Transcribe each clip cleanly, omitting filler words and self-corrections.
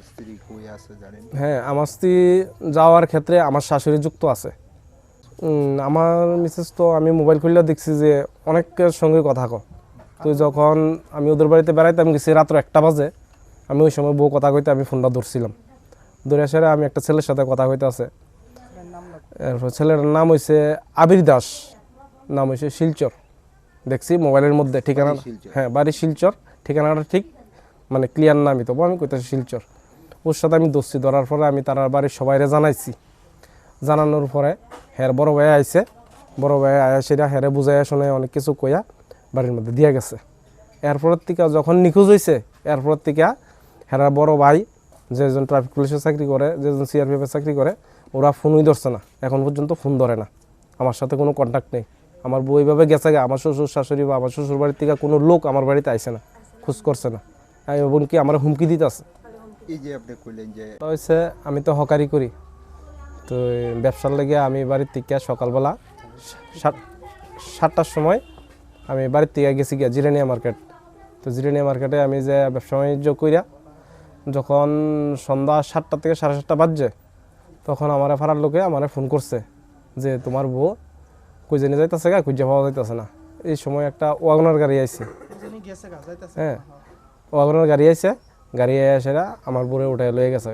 স্ত্রী কই আছে জানেন? হ্যাঁ, আমার স্ত্রী যাওয়ার ক্ষেত্রে আমার শাশুড়ি যুক্ত আছে। আমার মিসেস তো আমি মোবাইল খুললে দেখছি যে অনেকের সঙ্গে কথা কয়। তো যখন আমি ওদের বাড়িতে বেড়াইতাম গেছি রাত্র 1টা বাজে, আমি ওই সময় বউ কথা কইতে আমি ফোনটা ধরছিলাম। ধরে সেরে আমি একটা ছেলের সাথে কথা কইতে আছে। এরপর ছেলেটার নাম হয়েছে আবির দাস, নাম হয়েছে শিলচর। দেখছি মোবাইলের মধ্যে ঠিকানা। বাড়ি শিলচর? হ্যাঁ, বাড়ি শিলচর, ঠিকানাটা ঠিক মানে ক্লিয়ার নামই, তবু আমি কইতেছি শিলচর। ওর সাথে আমি দোষী ধরার পরে আমি তার বাড়ির সবাইরে জানাইছি। জানানোর পরে হ্যার বড় ভাই আইছে, বড় ভাই আয়া সেটা হ্যারে বুঝাইয়া শুনে অনেক কিছু কইয়া বাড়ির মধ্যে দিয়া গেছে। এরপরের থেকে যখন নিখোঁজ হয়েছে, এরপরের থেকে হেরা বড় ভাই যেজন ট্রাফিক পুলিশে চাকরি করে, যেজন সিআরপিএফে চাকরি করে, ওরা ফোনই ধরছে না, এখন পর্যন্ত ফোন ধরে না, আমার সাথে কোনো কন্ট্যাক্ট নেই। আমার বউ এইভাবে গেছে গা, আমার শ্বশুর শাশুড়ি বা আমার শ্বশুর বাড়ির থেকে কোনো লোক আমার বাড়িতে আইসে না, খোঁজ করছে না, এমনকি আমার হুমকি দিতে আছে। এই যে আপনি কইলেন যে হয়েছে আমি তো হকারি করি, তো এই ব্যবসার লেগে আমি বাড়ির থেকে সকালবেলা 7টার সময় আমি বাড়ির থেকে গেছি গিয়া জিরানিয়া মার্কেট। তো জিরানিয়া মার্কেটে আমি যে ব্যবসা বাণিজ্য কইরা যখন সন্ধ্যা 7টা থেকে 7:30 বাজছে, তখন আমার ফাড়ার লোকে আমার ফোন করছে যে তোমার বউ কই জানি যাইতেছে গা, খুঁজে পাওয়া যাইতেছে না। এই সময় একটা ওয়াগনার গাড়ি আইছে, হ্যাঁ ওয়াগনার গাড়ি আইছে, গাড়ি এসে আমার বউরে উঠে লয়ে গেছে।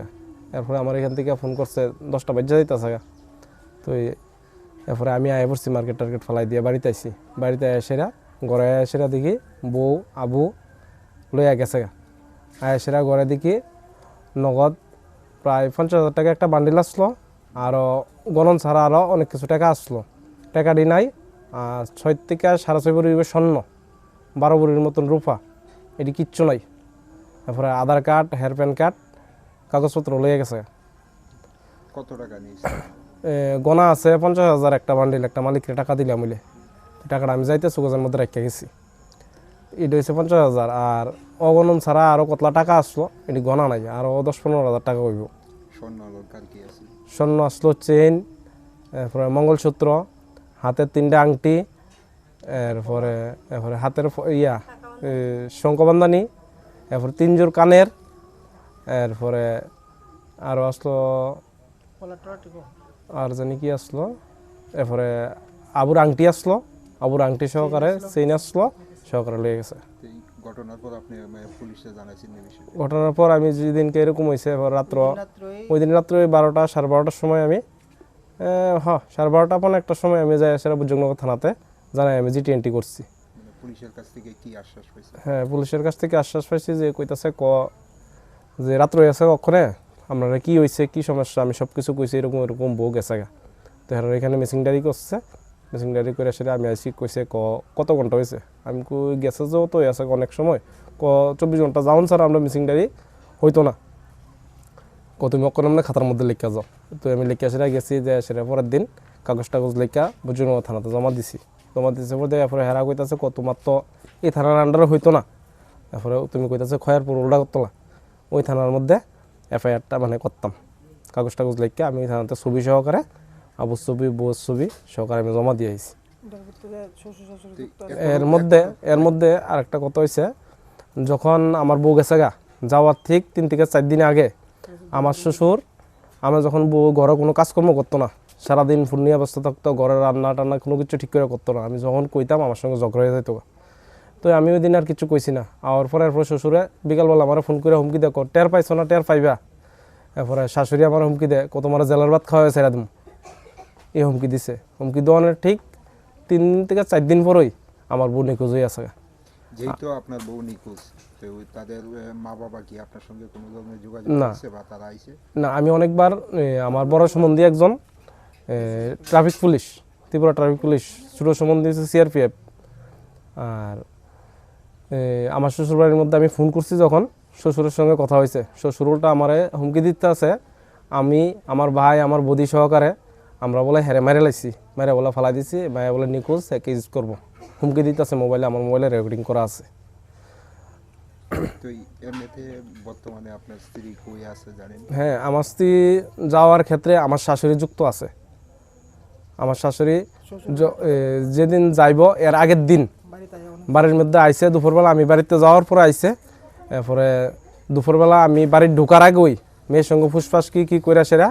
এরপরে আমার এখান থেকে ফোন করছে 10টা বাজে যাইতেছে গা। তো এরপরে আমি আয় পড়ছি, মার্কেট টার্গেট ফেলাই দিয়ে বাড়িতে আইছি। বাড়িতে এসেরা ঘরে এসেরা দেখি বউ আবু লইয়া গেছে গা। এসেরা ঘরে দেখি নগদ প্রায় 50,000 টাকা একটা বান্ডিল আসলো, আরও গণন ছাড়া আরও অনেক কিছু টাকা আসলো। টাকাটি নাই, 6 থেকে 6.5 ভরি স্বর্ণ, 12 ভরির মতন রূপা, এটি কিচ্ছু নাই। তারপরে আধার কার্ড, হেয়ার প্যান কার্ড, কাগজপত্র লইয়া গেছে। কত টাকা নিয়েছে? গোনা আছে 50,000 একটা বান্ডিল, একটা মালিককে টাকা দিলাম বলে, টাকাটা আমি যাইতে সুগজের মধ্যে রেখে গেছি। এটা হচ্ছে 50,000, আর অগণন ছাড়া আরও কতলা টাকা আসলো এটি গণা নাই, আরও 10-15,000 টাকা হইব। স্বর্ণ অলঙ্কার কি আছে? স্বর্ণ আসলো চেইন, এরপরে মঙ্গলসূত্র, হাতের 3টা আংটি, এরপরে এরপরে হাতের শঙ্খবান্ধানি, এরপরে 3 জোড় কানের, এরপরে আরও আসলো আর জানি কি আসলো, এরপরে আবুর আংটি আসলো, আবুর আংটি সহকারে চেইন আসলো সহকারে লেগে গেছে। এই ঘটনার পর আপনি পুলিশে জানাইছেন এই বিষয়ে? ঘটনার পর আমি যেদিনকে এরকম হয়েছে রাত্র, ওই দিন রাত্রে 12টা 12:30 সময় আমি 12:30 পৌনে 1টার সময় আমি যাই সেরা বুজনগর থানাতে জানাই আমি জিটি এন্ট্রি করছি। পুলিশের কাছ থেকে কি আশ্বাস পাইছেন? হ্যাঁ, পুলিশের কাছ থেকে আশ্বাস পাইছি যে কইতাছে যে রাত্র গেছে কখনে আপনারা কি হয়েছে, কি সমস্যা, আমি সব কিছু কইছি, এরকম এরকম বউ গেছে গা। তো এখানে এখানে মিসিং ডায়েরি করছে, মিসিং ডায়েরি করে সেটা আমি আইসি, কইছে কত ঘন্টা হয়েছে, আমি কই গেছে যে তো আছে অনেক সময়, 24 ঘন্টা যাওন স্যার, আমরা মিসিং ডায়েরি হইতো না, তুমি অক্ষর আমরা খাতার মধ্যে লিখা যাও। তো আমি লিখা সেটা গেছি, যে সেটা পরের দিন কাগজ টাগজ লিখা বুজনগর থানাতে জমা দিছি। জমা দিছে পরে এরপরে হেরা কইতাছে তোমার তো এই থানার আন্ডারে হইতো না, তারপরে তুমি কইতাছে খয়ারপুর উল্টা করতলা, ওই থানার মধ্যে এফআইআরটা মানে করতাম। কাগজ টাগজ লিখে আমি থানাতে ছবি সহকারে, আবুর ছবি বউর ছবি সহকারে আমি জমা দিয়ে আইছি। এর মধ্যে আরেকটা কথা হয়েছে, যখন আমার বউ গেছে গা, যাওয়ার ঠিক 3 থেকে 4 দিন আগে আমার শ্বশুর, আমি যখন বউ ঘরে কোনো কাজকর্ম করতো না, সারাদিন ফোন নিয়ে ব্যস্ত থাকতো, ঘরে রান্না টান্না কোনো কিছু ঠিক করে করতো না, আমি যখন কইতাম আমার সঙ্গে ঝগড়া হয়ে যেত। তো আমি ওই দিন আর কিছু কইছি না। আর পরে এরপরে শ্বশুরে বিকালবেলা আমার ফোন করে হুমকি দেয়, টের পাইছো না, টের পাইবা। এরপরে শাশুড়ি আমার হুমকি দেয়, তোমার জেলার ভাত খাওয়া ছেড়ে দিম, এই হুমকি দিছে। হুমকি দেওয়ানোর ঠিক 3 থেকে 4 দিন পরেই আমার বউ নিখোঁজ হয়ে আছে। যেহেতু আপনার বউ নিখোঁজ, তো তাদের মা বাবা কি আপনার সঙ্গে কোনো ধরনের যোগাযোগ আছে বা তারা আইছে? না, আমি অনেকবার আমার বড় সম্বন্ধী একজন traffic police, Tripura traffic police, ছোটো সম্বন্ধী হচ্ছে সিআরপিএফ, আর আমার শ্বশুরবাড়ির মধ্যে আমি ফোন করছি, যখন শ্বশুরের সঙ্গে কথা হয়েছে, শ্বশুর উল্টা আমারে হুমকি দিতে আছে, আমি আমার ভাই আমার বদি সহকারে আমরা বলে হেরে মেরে লাইছি, মেরে বলে ফালাই দিছি, ভাই বলে নিখোঁজ কেস করবো, হুমকি দিতে আছে মোবাইলে, আমার মোবাইলে রেকর্ডিং করা আছে। তো এমনিতে বর্তমানে আপনার স্ত্রী কই আছে জানেন? হ্যাঁ, আমার স্ত্রী যাওয়ার ক্ষেত্রে আমার শাশুড়ি যুক্ত আছে। আমার শাশুড়ি যেদিন যাইব এর আগের দিন বাড়ির মধ্যে আইসে, দুপুরবেলা আমি বাড়িতে যাওয়ার পরে আইসে, এরপরে দুপুরবেলা আমি বাড়ির ঢোকার আগেই মেয়ের সঙ্গে ফুসফাস কি কইরা সেরা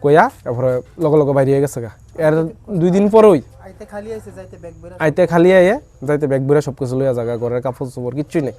কইয়া তারপরে লগে লগে বাইরে হয়ে গেছে গা। এর 2 দিন পরেই আইতে খালি আইছে যাইতে ব্যাগ বেরা আইতে খালি আইয়ে যাইতে ব্যাগ বইরা সব কিছু লইয়া জায়গা ঘরের কাপড় চোপড় কিচ্ছুই নেই।